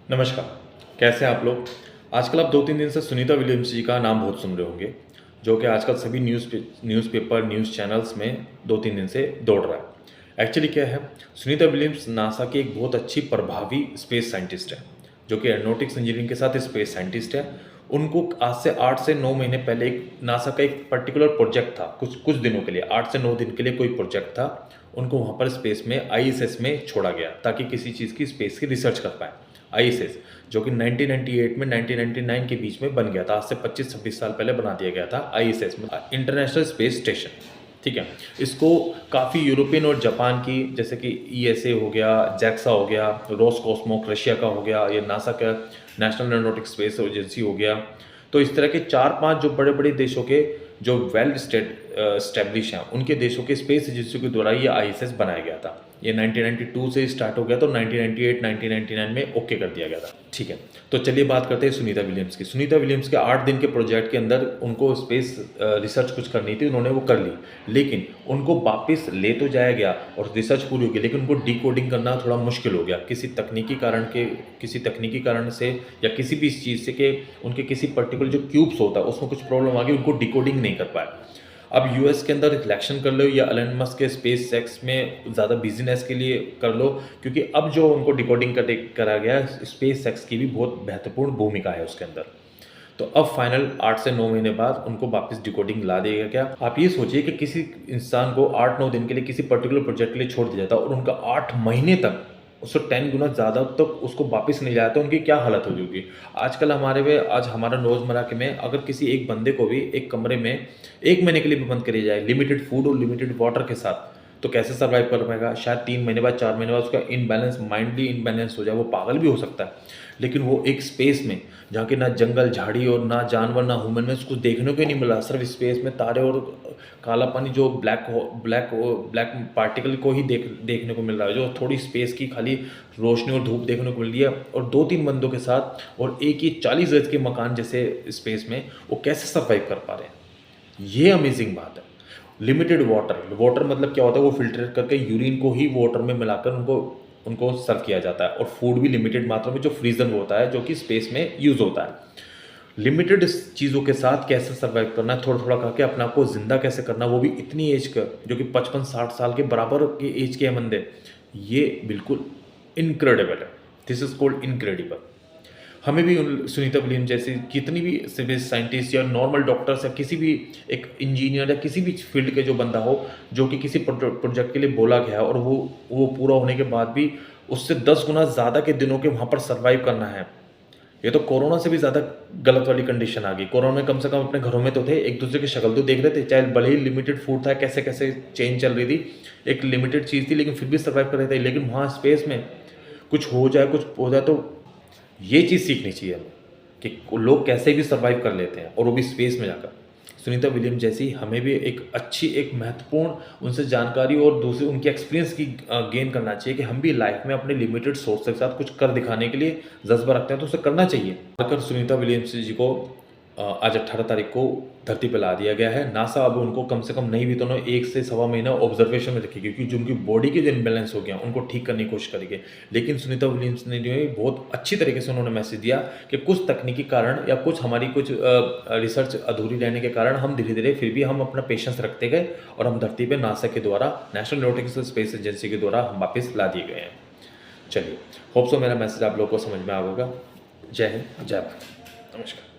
नमस्कार, कैसे हैं आप लोग? आजकल आप 2-3 दिन से सुनीता विलियम्स जी का नाम बहुत सुन रहे होंगे, जो कि आजकल सभी न्यूज़पेपर, न्यूज़ चैनल्स में 2-3 दिन से दौड़ रहा है। एक्चुअली क्या है, सुनीता विलियम्स नासा की एक बहुत अच्छी प्रभावी स्पेस साइंटिस्ट है, जो कि एरोनॉटिक्स इंजीनियरिंग के साथ स्पेस साइंटिस्ट है। उनको आज से 8 से 9 महीने पहले एक नासा का एक पर्टिकुलर प्रोजेक्ट था, कुछ कुछ दिनों के लिए, 8 से 9 दिन के लिए कोई प्रोजेक्ट था। उनको वहाँ पर स्पेस में आईएसएस में छोड़ा गया, ताकि किसी चीज़ की स्पेस की रिसर्च कर पाएँ। आईएसएस जो कि 1998 में 1999 के बीच में बन गया था, आज से 25-26 साल पहले बना दिया गया था आईएसएस में, इंटरनेशनल स्पेस स्टेशन। ठीक है, इसको काफ़ी यूरोपियन और जापान की, जैसे कि ईएसए हो गया, जैक्सा हो गया, रोसकॉस्मोक रशिया का हो गया, ये नासा का नेशनल एरोनॉटिक्स स्पेस एजेंसी हो गया। तो इस तरह के 4-5 जो बड़े बड़े देशों के जो वेल स्टेब्लिश हैं, उनके देशों के स्पेस एजेंसी के द्वारा ये आईएसएस बनाया गया था। ये 1992 से स्टार्ट हो गया, तो 1998-1999 में ओके कर दिया गया था। ठीक है, तो चलिए बात करते हैं सुनीता विलियम्स की। सुनीता विलियम्स के 8 दिन के प्रोजेक्ट के अंदर उनको स्पेस रिसर्च कुछ करनी थी, उन्होंने वो कर ली, लेकिन उनको वापस ले तो जाया गया और रिसर्च पूरी हो गई, लेकिन उनको डिकोडिंग करना थोड़ा मुश्किल हो गया किसी तकनीकी कारण से, या किसी भी इस चीज़ से कि उनके किसी पर्टिकुलर जो क्यूब्स होता है उसमें कुछ प्रॉब्लम आ गई, उनको डिकोडिंग नहीं कर पाए। अब यूएस के अंदर इलेक्शन कर लो या एलन मस्क के स्पेस सेक्स में ज़्यादा बिजनेस के लिए कर लो, क्योंकि अब जो उनको डिकोडिंग करा गया, स्पेस सेक्स की भी बहुत महत्वपूर्ण भूमिका है उसके अंदर। तो अब फाइनल 8 से 9 महीने बाद उनको वापस डिकोडिंग ला देगा क्या? आप ये सोचिए कि किसी इंसान को 8-9 दिन के लिए किसी पर्टिकुलर प्रोजेक्ट के लिए छोड़ दिया जाता और उनका 8 महीने तक उससे 10 गुना ज़्यादा तक उसको वापस नहीं लाया, तो उनकी क्या हालत होगी होगी। आजकल आज हमारा रोज़मर्रा के में अगर किसी एक बंदे को भी एक कमरे में 1 महीने के लिए भी बंद करी जाए, लिमिटेड फूड और लिमिटेड वाटर के साथ, तो कैसे सर्वाइव कर पाएगा? शायद 3 महीने बाद, 4 महीने बाद उसका माइंडली इनबैलेंस हो जाए, वो पागल भी हो सकता है। लेकिन वो एक स्पेस में, जहाँ की ना जंगल झाड़ी और ना जानवर ना ह्यूमन में कुछ देखने को ही नहीं मिला, सिर्फ स्पेस में तारे और काला पानी, जो ब्लैक पार्टिकल को ही देखने को मिल रहा है, जो थोड़ी स्पेस की खाली रोशनी और धूप देखने को मिल रही है, और 2-3 बंदों के साथ और एक ही 40 गज के मकान जैसे स्पेस में वो कैसे सर्वाइव कर पा रहे हैं। ये अमेजिंग बात है। लिमिटेड वाटर मतलब क्या होता है, वो फिल्टर करके यूरिन को ही वाटर में मिलाकर उनको उनको सर्व किया जाता है, और फूड भी लिमिटेड मात्रा में, जो फ्रीजर में होता है, जो कि स्पेस में यूज़ होता है। लिमिटेड चीज़ों के साथ कैसे सर्वाइव करना है, थोड़ा थोड़ा करके अपने आप को ज़िंदा कैसे करना, वो भी इतनी एज का, जो कि 55-60 साल के बराबर के एज के हैं बंदे, ये बिल्कुल इनक्रेडिबल है। This is called incredible. हमें भी उन सुनीता विलियम्स जैसे कितनी भी स्पेस साइंटिस्ट या नॉर्मल डॉक्टर्स या किसी भी एक इंजीनियर या किसी भी फील्ड के जो बंदा हो, जो कि किसी प्रोजेक्ट के लिए बोला गया है और वो पूरा होने के बाद भी उससे 10 गुना ज़्यादा के दिनों के वहाँ पर सर्वाइव करना है। ये तो कोरोना से भी ज़्यादा गलत वाली कंडीशन आ गई। कोरोना में कम से कम अपने घरों में तो थे, एक दूसरे की शक्ल तो देख रहे थे, चाहे भले ही लिमिटेड फूड था, कैसे कैसे चेन चल रही थी, एक लिमिटेड चीज़ थी, लेकिन फिर भी सर्वाइव कर रहे थे। लेकिन वहाँ स्पेस में कुछ हो जाए, तो ये चीज़ सीखनी चाहिए हमें कि लोग कैसे भी सर्वाइव कर लेते हैं, और वो भी स्पेस में जाकर। सुनीता विलियम्स जैसी हमें भी एक महत्वपूर्ण उनसे जानकारी और दूसरी उनकी एक्सपीरियंस की गेन करना चाहिए, कि हम भी लाइफ में अपने लिमिटेड सोर्स के साथ कुछ कर दिखाने के लिए जज्बा रखते हैं, तो उसे करना चाहिए। अगर सुनीता विलियम्स जी को आज 18 तारीख को धरती पर ला दिया गया है। नासा अब उनको कम से कम नहीं भी तो 1 से सवा महीना ऑब्जर्वेशन में रखेगी, क्योंकि जो उनकी बॉडी के जो इम्बैलेंस हो गया उनको ठीक करने की कोशिश करेंगे। लेकिन सुनीता विलियम्स ने जो है बहुत अच्छी तरीके से उन्होंने मैसेज दिया कि कुछ तकनीकी कारण या कुछ रिसर्च अधूरी रहने के कारण हम धीरे-धीरे फिर भी हम अपना पेशेंस रखते गए, और हम धरती पे नासा के द्वारा, नेशनल एरोनॉटिक्स स्पेस एजेंसी के द्वारा हम वापस ला दिए गए हैं। चलिए, होप सो मेरा मैसेज आप लोगों को समझ में आ होगा। जय हिंद, जय भारत, नमस्कार।